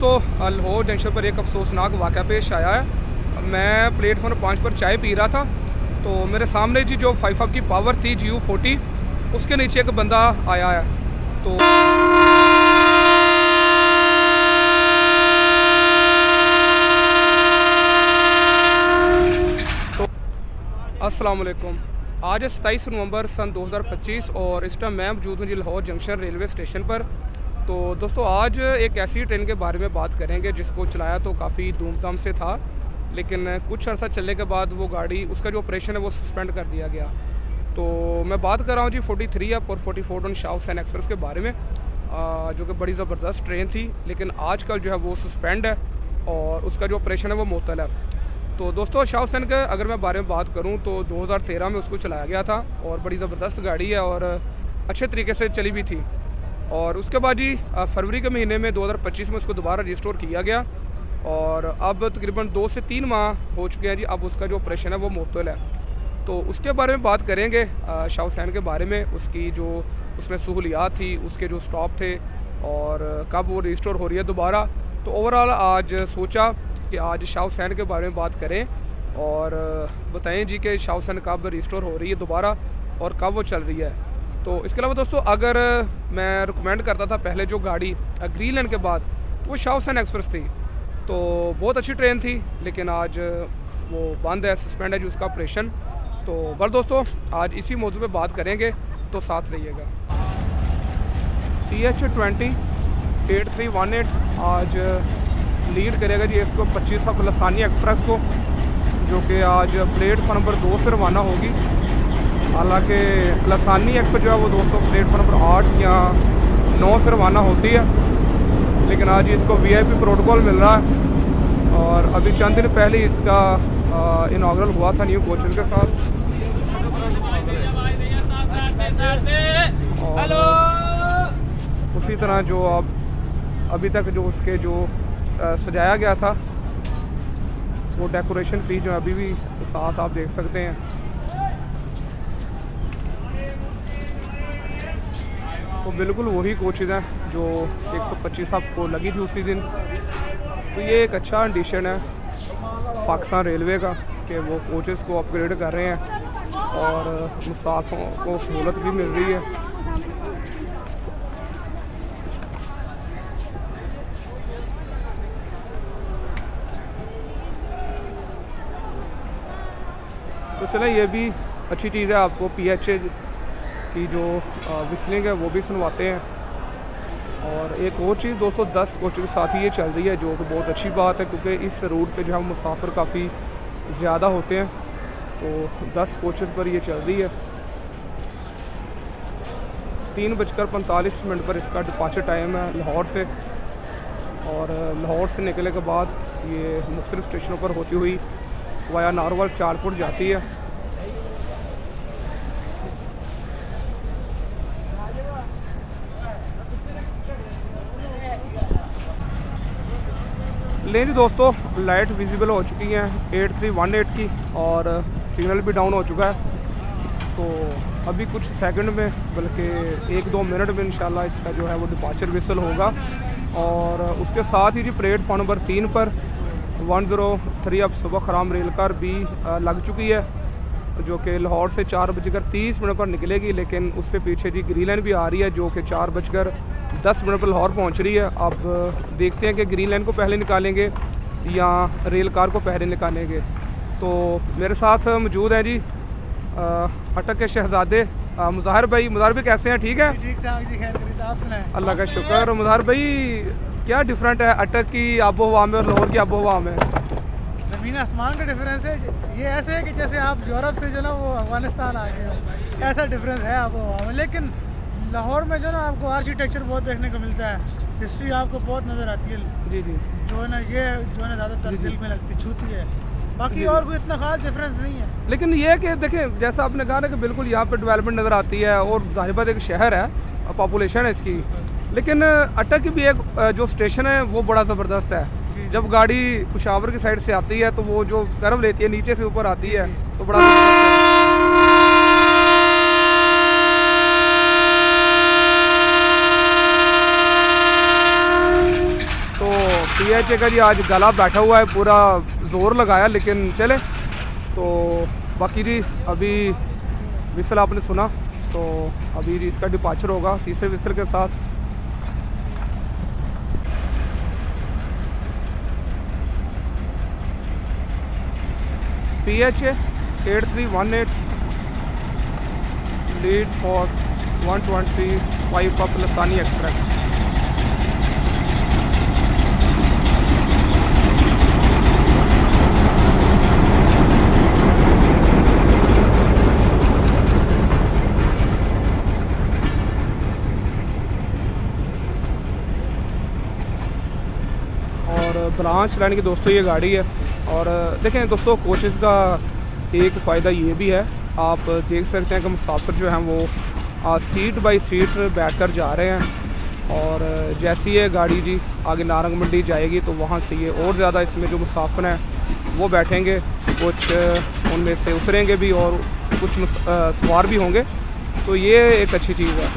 तो लाहौर जंक्शन पर एक अफसोसनाक वाक़या पेश आया है। मैं प्लेटफॉर्म 5 पर चाय पी रहा था, तो मेरे सामने जी जो 5 की पावर थी GU40, उसके नीचे एक बंदा आया है। तो अस्सलाम वालेकुम। आज है 27 नवंबर सन 2025 और इस टाइम मैं मौजूद हूँ जी लाहौर जंक्शन रेलवे स्टेशन पर। तो दोस्तों आज एक ऐसी ट्रेन के बारे में बात करेंगे जिसको चलाया तो काफ़ी धूमधाम से था, लेकिन कुछ अर्सा चलने के बाद वो गाड़ी, उसका जो ऑपरेशन है वो सस्पेंड कर दिया गया। तो मैं बात कर रहा हूँ जी 43 अप और 44 ऑन शाह हुसैन एक्सप्रेस के बारे में, जो कि बड़ी ज़बरदस्त ट्रेन थी, लेकिन आजकल जो है वो सस्पेंड है और उसका जो ऑपरेशन है वो मुअत्तल है। तो दोस्तों शाह हुसैन के अगर मैं बारे में बात करूं तो 2013 में उसको चलाया गया था और बड़ी ज़बरदस्त गाड़ी है और अच्छे तरीके से चली भी थी। और उसके बाद जी फरवरी के महीने में 2025 में उसको दोबारा रिस्टोर किया गया और अब तकरीबन 2 से 3 माह हो चुके हैं जी। अब उसका जो ऑपरेशन है वो मुअत्तल है। तो उसके बारे में बात करेंगे, शाह हुसैन के बारे में, उसकी जो उसमें सहूलियात थी, उसके जो स्टॉप थे और कब वो रिस्टोर हो रही है दोबारा। तो ओवरऑल आज सोचा कि आज शाह हुसैन के बारे में बात करें और बताएं जी कि शाह हुसैन कब रिस्टोर हो रही है दोबारा और कब वो चल रही है। तो इसके अलावा दोस्तों अगर मैं रिकमेंड करता था पहले जो गाड़ी ग्रीनलैंड के बाद, तो वो शाह हुसैन एक्सप्रेस थी। तो बहुत अच्छी ट्रेन थी, लेकिन आज वो बंद है, सस्पेंड है जी उसका ऑपरेशन। तो बस दोस्तों आज इसी मौजू पे बात करेंगे, तो साथ रहिएगा। TH20 8318 आज लीड करेगा जी इसको 25 अप लसानी एक्सप्रेस को, जो कि आज प्लेटफॉर्म नंबर 2 से रवाना होगी। हालांकि लसानी एक्सप्रेस जो है वो दोस्तों प्लेटफॉर्म नंबर 8 या 9 से रवाना होती है, लेकिन आज इसको VIP प्रोटोकॉल मिल रहा है और अभी चंद दिन पहले इसका इनाग्रल हुआ था न्यू कोचेस के साथ। और उसी तरह जो अब अभी तक जो उसके जो सजाया गया था वो डेकोरेशन थी जो अभी भी साथ आप देख सकते हैं। तो बिल्कुल वही कोचेज़ हैं जो 125 आपको लगी थी उसी दिन। तो ये एक अच्छा एडिशन है पाकिस्तान रेलवे का कि वो कोचेज़ को अपग्रेड कर रहे हैं और मुसाफिरों को सहूलत भी मिल रही है। तो चले ये भी अच्छी चीज़ है, आपको PHA की जो विस्लिंग है वो भी सुनवाते हैं। और एक और चीज़ दोस्तों 10 कोचेज़ के साथ ही ये चल रही है, जो कि बहुत अच्छी बात है, क्योंकि इस रूट पे जो है मुसाफिर काफ़ी ज़्यादा होते हैं। तो 10 कोचेज़ पर ये चल रही है। 3:45 पर इसका डिपार्चर टाइम है लाहौर से, और लाहौर से निकलने के बाद ये मुख्तलिफ स्टेशनों पर होती हुई वाया नारोवाल शाहपुर जाती है। लें जी दोस्तों लाइट विजिबल हो चुकी हैं 8318 की और सिग्नल भी डाउन हो चुका है। तो अभी कुछ सेकंड में, बल्कि 1-2 मिनट में इंशाल्लाह इसका जो है वो डिपार्चर विसल होगा। और उसके साथ ही जी प्लेटफॉर्म नंबर 3 पर 103 अब सुबह खराम रेल कार भी लग चुकी है, जो कि लाहौर से 4:30 पर निकलेगी। लेकिन उससे पीछे जी ग्रीनलैंड भी आ रही है, जो कि 4:10 पर लाहौर पहुंच रही है। अब देखते हैं कि ग्रीनलैंड को पहले निकालेंगे या रेल कार को पहले निकालेंगे। तो मेरे साथ मौजूद हैं जी अटक के शहजादे मुज़ाहिर भाई। मुज़ाहिर भाई कैसे हैं? ठीक है, ठीक ठाक जी, खैर खैरियत, आप सुनाएं? अल्लाह का शुक्र। मुज़ाहिर भाई क्या डिफरेंट है अटक की आबो हवा में और लाहौर की आबो हवा में? ज़मीन आसमान का डिफरेंस है। ये ऐसे है कि जैसे आप यूरोप से जो ना वो अफगानिस्तान आ गए हो, ऐसा डिफरेंस है आबो हवा में। लेकिन लाहौर में जो ना आपको आर्किटेक्चर बहुत देखने को मिलता है, हिस्ट्री आपको बहुत नज़र आती है। जी जी, जो है ना ये जो है ना ज़्यादातर दिल में लगती, छूती है। बाकी और कोई इतना खास डिफरेंस नहीं है। लेकिन ये है कि देखें, जैसा आपने कहा ना कि बिल्कुल यहाँ पे डेवलपमेंट नज़र आती है और जाहिर बात एक शहर है, पॉपुलेशन है इसकी। लेकिन अटक की भी एक जो स्टेशन है वो बड़ा ज़बरदस्त है। जब गाड़ी कुशावर की साइड से आती है तो वो जो कर्व लेती है नीचे से ऊपर आती है, तो बड़ा तो PHA का जी आज गला बैठा हुआ है, पूरा ज़ोर लगाया, लेकिन चले। तो बाकी जी अभी विसल आपने सुना, तो अभी जी इसका डिपार्चर होगा तीसरे विसल के साथ। PHA 8318 lead for 125 up Lasani express. और ब्रांच लाइन की दोस्तों ये गाड़ी है। और देखें दोस्तों, कोचेज़ का एक फ़ायदा ये भी है, आप देख सकते हैं कि मुसाफिर जो हैं वो सीट बाय सीट बैठकर जा रहे हैं। और जैसी ये गाड़ी जी आगे नारंग मंडी जाएगी तो वहाँ से ये और ज़्यादा इसमें जो मुसाफिर हैं वो बैठेंगे, कुछ उनमें से उतरेंगे भी और कुछ सवार भी होंगे। तो ये एक अच्छी चीज़ है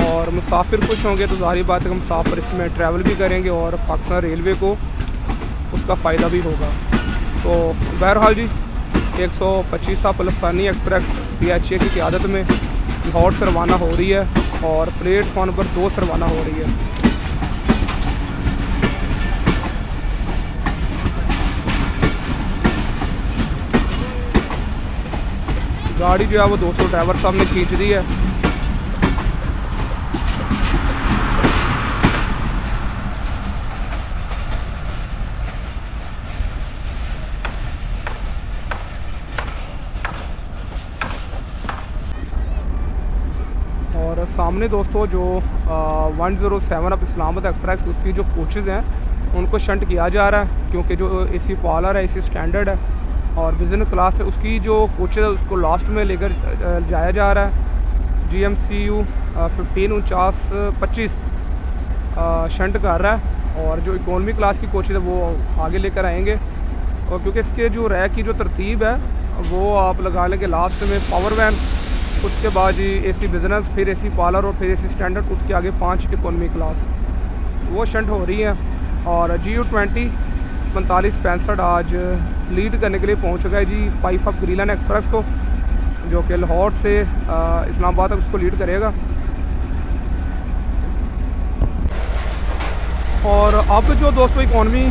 और मुसाफिर खुश होंगे तो ज़ाहिर बात है कि मुसाफिर इसमें ट्रैवल भी करेंगे और पाकिस्तान रेलवे को उसका फ़ायदा भी होगा। तो बहरहाल जी 125 लसानी एक्सप्रेस PHA की क़यादत में लाहौर से रवाना हो रही है और प्लेटफॉर्म नंबर 2 से रवाना हो रही है। गाड़ी जो है वो 200 ड्राइवर साहब ने खींच दी है। और सामने दोस्तों जो 107 अप इस्लामाबाद एक्सप्रेस उसकी जो कोचेज़ हैं उनको शंट किया जा रहा है, क्योंकि जो AC पॉलर है, AC स्टैंडर्ड है और बिजनेस क्लास है, उसकी जो कोचेज़ है उसको लास्ट में लेकर जाया जा रहा है। GMCU 1549-25 शंट कर रहा है और जो इकोनॉमी क्लास की कोचेज़ है वो आगे लेकर आएंगे। और क्योंकि इसके जो रैक की जो तरतीब है वो आप लगा लेंगे लास्ट में पावर वैन, उसके बाद जी AC बिज़नेस, फिर AC पॉलर और फिर AC स्टैंडर्ड, उसके आगे 5 इकोनॉमी क्लास वो शंट हो रही हैं। और GU20 4565 आज लीड करने के लिए पहुंच गए जी 5 अप ग्रीन लाइन एक्सप्रेस को, जो कि लाहौर से इस्लामाबाद तक उसको लीड करेगा। और अब जो दोस्तों इकोनॉमी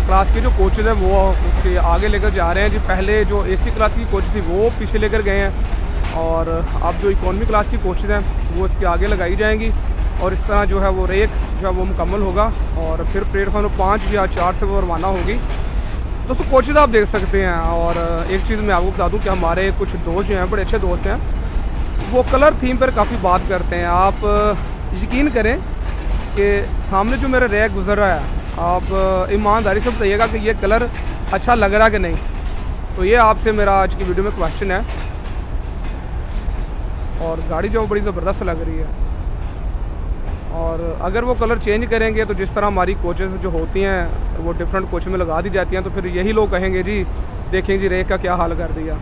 क्लास के जो कोचेज़ हैं वो उसके आगे लेकर जा रहे हैं जी। पहले जो AC क्लास की कोच थी वो पीछे लेकर गए हैं और अब जो इकोनॉमी क्लास की कोचेज़ हैं वो इसके आगे लगाई जाएंगी और इस तरह जो है वो रेक जो है वो मुकम्मल होगा और फिर प्लेटफॉर्म 5 या 4 से वो रवाना होगी। दोस्तों कोचेज़ आप देख सकते हैं। और एक चीज़ मैं आपको बता दूं कि हमारे कुछ दोस्त जो हैं, बड़े अच्छे दोस्त हैं, वो कलर थीम पर काफ़ी बात करते हैं। आप यकीन करें कि सामने जो मेरा रैक गुजर रहा है, आप ईमानदारी से बताइएगा कि ये कलर अच्छा लग रहा है कि नहीं। तो ये आपसे मेरा आज की वीडियो में क्वेश्चन है। और गाड़ी जो बड़ी ज़बरदस्त लग रही है और अगर वो कलर चेंज करेंगे तो जिस तरह हमारी कोचेज़ जो होती हैं वो डिफरेंट कोच में लगा दी जाती हैं, तो फिर यही लोग कहेंगे जी देखें जी रेक का क्या हाल कर दिया।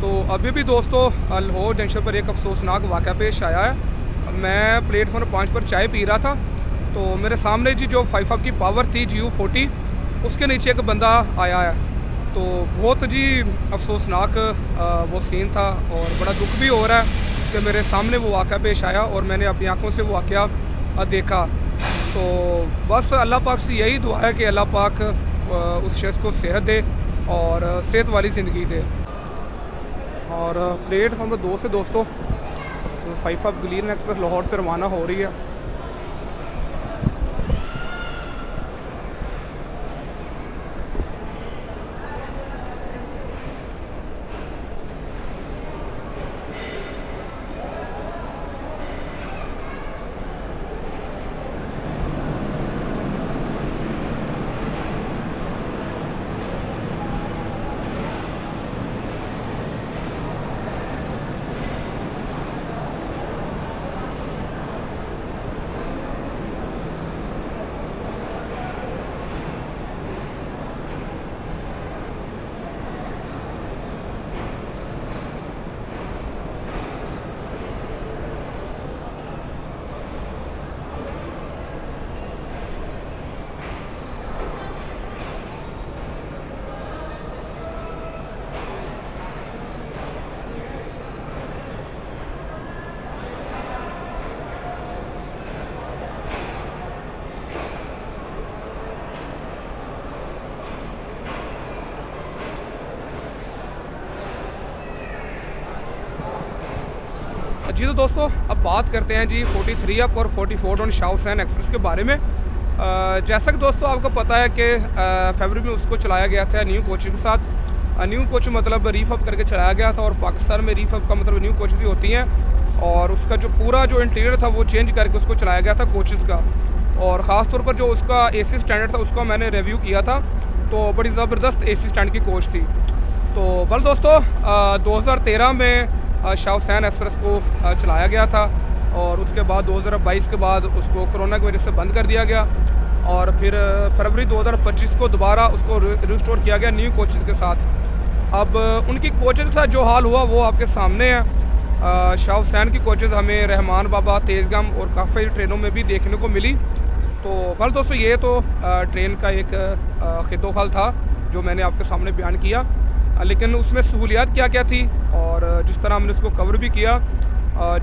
तो अभी भी दोस्तों लाहौर जंक्शन पर एक अफसोसनाक वाक़या पेश आया है। मैं प्लेटफॉर्म 5 पर चाय पी रहा था तो मेरे सामने जी जो 5 अप की पावर थी GU40, उसके नीचे एक बंदा आया है। तो बहुत जी अफसोसनाक वो सीन था और बड़ा दुख भी हो रहा है कि मेरे सामने वो वाक़या पेश आया और मैंने अपनी आंखों से वो वाक़या देखा। तो बस अल्लाह पाक से यही दुआ है कि अल्लाह पाक उस शख्स को सेहत दे और सेहत वाली ज़िंदगी दे। और प्लेटफॉर्म 2 से दोस्तों 5 अप ग्रीन एक्सप्रेस लाहौर से रवाना हो रही है। जी तो दोस्तों अब बात करते हैं जी 43 अप और 44 डाउन शाह हुसैन एक्सप्रेस के बारे में। जैसा कि दोस्तों आपको पता है कि फरवरी में उसको चलाया गया था न्यू कोचेस के साथ। न्यू कोच मतलब रीफ अप करके चलाया गया था, और पाकिस्तान में रीफ अप का मतलब न्यू कोचेस ही होती हैं, और उसका जो पूरा जो इंटीरियर था वो चेंज करके उसको चलाया गया था कोचेस का। और ख़ास तौर पर जो उसका एसी स्टैंडर्ड था उसका मैंने रिव्यू किया था, तो बड़ी ज़बरदस्त एसी स्टैंड की कोच थी। तो बल दोस्तों 2013 में शाह हुसैन एक्सप्रेस को चलाया गया था, और उसके बाद 2022 के बाद उसको कोरोना की वजह से बंद कर दिया गया, और फिर फरवरी 2025 को दोबारा उसको रिस्टोर किया गया न्यू कोचेस के साथ। अब उनकी कोचेस के साथ जो हाल हुआ वो आपके सामने है। शाह हुसैन की कोचेस हमें रहमान बाबा, तेज़गम और काफ़ी ट्रेनों में भी देखने को मिली। तो बल दोस्तों ये तो ट्रेन का एक खिदोखल था जो मैंने आपके सामने बयान किया, लेकिन उसमें सहूलियात क्या क्या थी और जिस तरह हमने उसको कवर भी किया।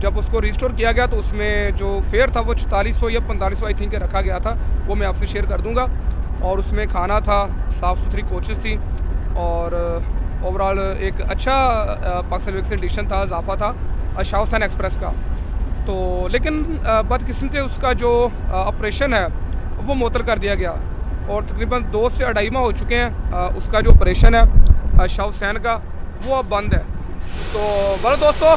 जब उसको रिस्टोर किया गया तो उसमें जो फेयर था वो 4400 या 4500 आई थिंक रखा गया था, वो मैं आपसे शेयर कर दूंगा। और उसमें खाना था, साफ़ सुथरी कोचेस थी, और ओवरऑल एक अच्छा पाकिस्तान रेलवे एडिशन था, इजाफा था शाह हुसैन एक्सप्रेस का। तो लेकिन बदकिस्मती से उसका जो ऑपरेशन है वो मुअत्तल कर दिया गया, और तकरीबन 2 से 2.5 माह हो चुके हैं उसका जो ऑपरेशन है शाह हुसैन का वो अब बंद है। तो बड़ा दोस्तों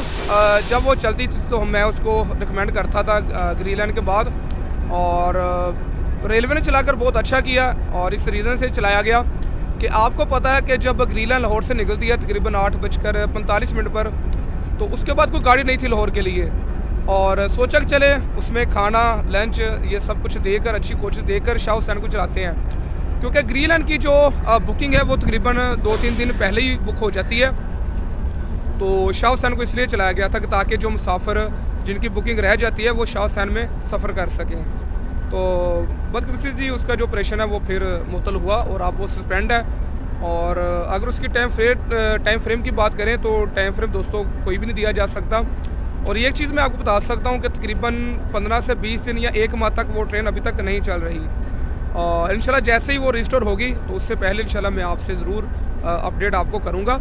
जब वो चलती थी तो मैं उसको रिकमेंड करता था ग्रीनलैंड के बाद, और रेलवे ने चलाकर बहुत अच्छा किया, और इस रीज़न से चलाया गया कि आपको पता है कि जब ग्रीनलैंड लाहौर से निकलती है तकरीबन 8:45 पर, तो उसके बाद कोई गाड़ी नहीं थी लाहौर के लिए, और सोचा कि चले उसमें खाना, लंच, ये सब कुछ देकर, अच्छी कोचेस देकर शाह हुसैन को चलाते हैं, क्योंकि ग्रीनलैंड की जो बुकिंग है वो तकरीबन 2-3 दिन पहले ही बुक हो जाती है। तो शाह हुसैन को इसलिए चलाया गया था कि ताकि जो मुसाफिर जिनकी बुकिंग रह जाती है वो शाह हुसैन में सफ़र कर सकें। तो बदकिस्मती जी उसका जो ऑपरेशन है वो फिर मुअत्तल हुआ, और अब वो सस्पेंड है। और अगर उसकी टाइम फ्रेम की बात करें तो टाइम फ्रेम दोस्तों कोई भी नहीं दिया जा सकता। और ये एक चीज़ मैं आपको बता सकता हूँ कि तकरीबन 15 से 20 दिन या 1 माह तक वो ट्रेन अभी तक नहीं चल रही, और इंशाल्लाह जैसे ही वो रिस्टोर होगी तो उससे पहले इंशाल्लाह मैं आपसे ज़रूर अपडेट आपको करूँगा।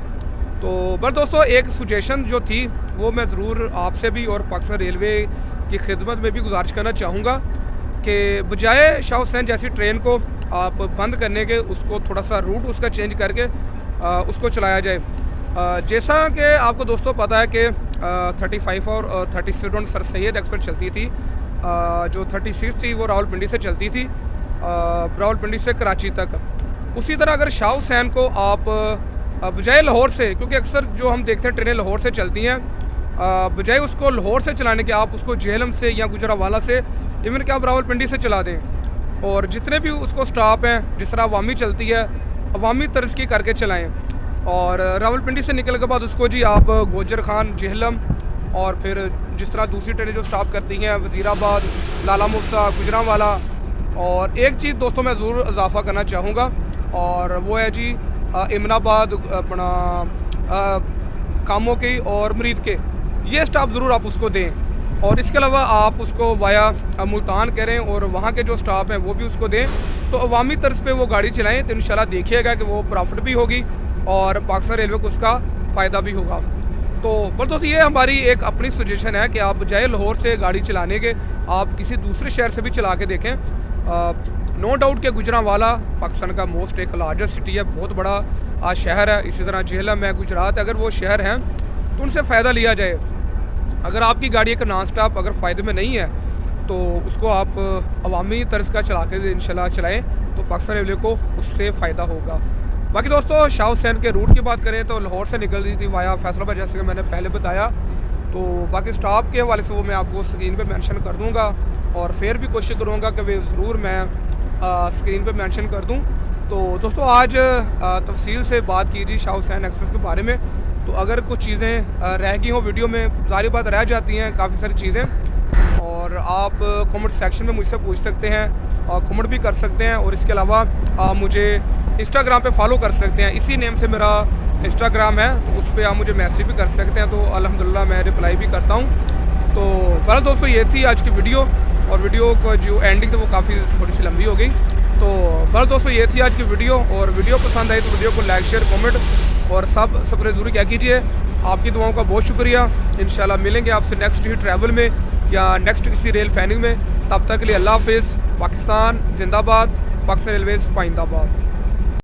तो बस दोस्तों एक सजेशन जो थी वो मैं ज़रूर आपसे भी और पाकिस्तान रेलवे की खिदमत में भी गुजारिश करना चाहूँगा कि बजाय शाह हुसैन जैसी ट्रेन को आप बंद करने के, उसको थोड़ा सा रूट उसका चेंज करके उसको चलाया जाए। जैसा कि आपको दोस्तों पता है कि 35 और 36 सर सैयद एक्सप्रेस चलती थी, जो 36 थी वो रावलपिंडी से चलती थी, रावलपिंडी से कराची तक। उसी तरह अगर शाह हुसैन को आप बजाय लाहौर से, क्योंकि अक्सर जो हम देखते हैं ट्रेनें लाहौर से चलती हैं, बजाय उसको लाहौर से चलाने के आप उसको जेहलम से या गुजरावाला से, इवन कि आप रावलपिंडी से चला दें, और जितने भी उसको स्टॉप हैं जिस तरह अवामी चलती है अवामी तर्ज की करके चलाएं। और रावलपिंडी से निकलने के बाद उसको जी आप गोजर खान, जेहलम, और फिर जिस तरह दूसरी ट्रेनें जो स्टॉप करती हैं वज़ीराबाद, लाला मुफ्ता, गुजरावाला। और एक चीज़ दोस्तों मैं ज़रूर इजाफा करना चाहूँगा, और वो है जी इमनाबाद, अपना कामों की और मरीद के, ये स्टॉप ज़रूर आप उसको दें। और इसके अलावा आप उसको वाया मुल्तान करें और वहाँ के जो स्टॉप हैं वो भी उसको दें, तो अवामी तर्ज पे वो गाड़ी चलाएं, तो इंशाल्लाह देखिएगा कि वो प्रॉफिट भी होगी और पाकिस्तान रेलवे को उसका फ़ायदा भी होगा। तो बस दोस्तों ये हमारी एक अपनी सजेशन है कि आप बजाय लाहौर से गाड़ी चलाने के आप किसी दूसरे शहर से भी चला के देखें। नो डाउट कि गुजरावाला पाकिस्तान का मोस्ट एक लार्जेस्ट सिटी है, बहुत बड़ा शहर है। इसी तरह जेहलम है, गुजरात, अगर वो शहर हैं तो उनसे फ़ायदा लिया जाए। अगर आपकी गाड़ी एक नॉन स्टॉप अगर फ़ायदे में नहीं है तो उसको आप अवामी तर्ज का चला के इंशाल्लाह चलाएँ, तो पाकिस्तान रेलवे को उससे फ़ायदा होगा। बाकी दोस्तों शाह हुसैन के रूट की बात करें तो लाहौर से निकल रही थी वाया फैसलाबाद, जैसे कि मैंने पहले बताया। तो बाकी स्टॉप के हवाले से वो मैं आपको स्क्रीन पे मेंशन कर दूंगा, और फिर भी कोशिश करूँगा कि वे ज़रूर मैं स्क्रीन पे मेंशन कर दूं। तो दोस्तों आज तफसील से बात कीजिए शाह हुसैन एक्सप्रेस के बारे में। तो अगर कुछ चीज़ें रह गई हों वीडियो में, ज़ाहिर बात रह जाती हैं काफ़ी सारी चीज़ें, और आप कमेंट सेक्शन में मुझसे पूछ सकते हैं और कमेंट भी कर सकते हैं। और इसके अलावा आप मुझे इंस्टाग्राम पे फॉलो कर सकते हैं, इसी नेम से मेरा इंस्टाग्राम है, उस पर आप मुझे मैसेज भी कर सकते हैं, तो अल्हम्दुलिल्लाह मैं रिप्लाई भी करता हूँ। तो बहरहाल दोस्तों ये थी आज की वीडियो, और वीडियो को जो एंडिंग थी वो काफ़ी थोड़ी सी लंबी हो गई। तो बहरहाल दोस्तों ये थी आज की वीडियो, और वीडियो पसंद आई तो वीडियो को लाइक, शेयर, कमेंट और सब्सक्राइब ज़रूर क्या कीजिए। आपकी दुआओं का बहुत शुक्रिया। इंशाल्लाह मिलेंगे आपसे नेक्स्ट ही ट्रैवल में या नेक्स्ट किसी रेल फैनिंग में। तब तक के लिए अल्लाह हाफिज़। पाकिस्तान जिंदाबाद, पाकिस्तान रेलवेज़ पाइंदाबाद।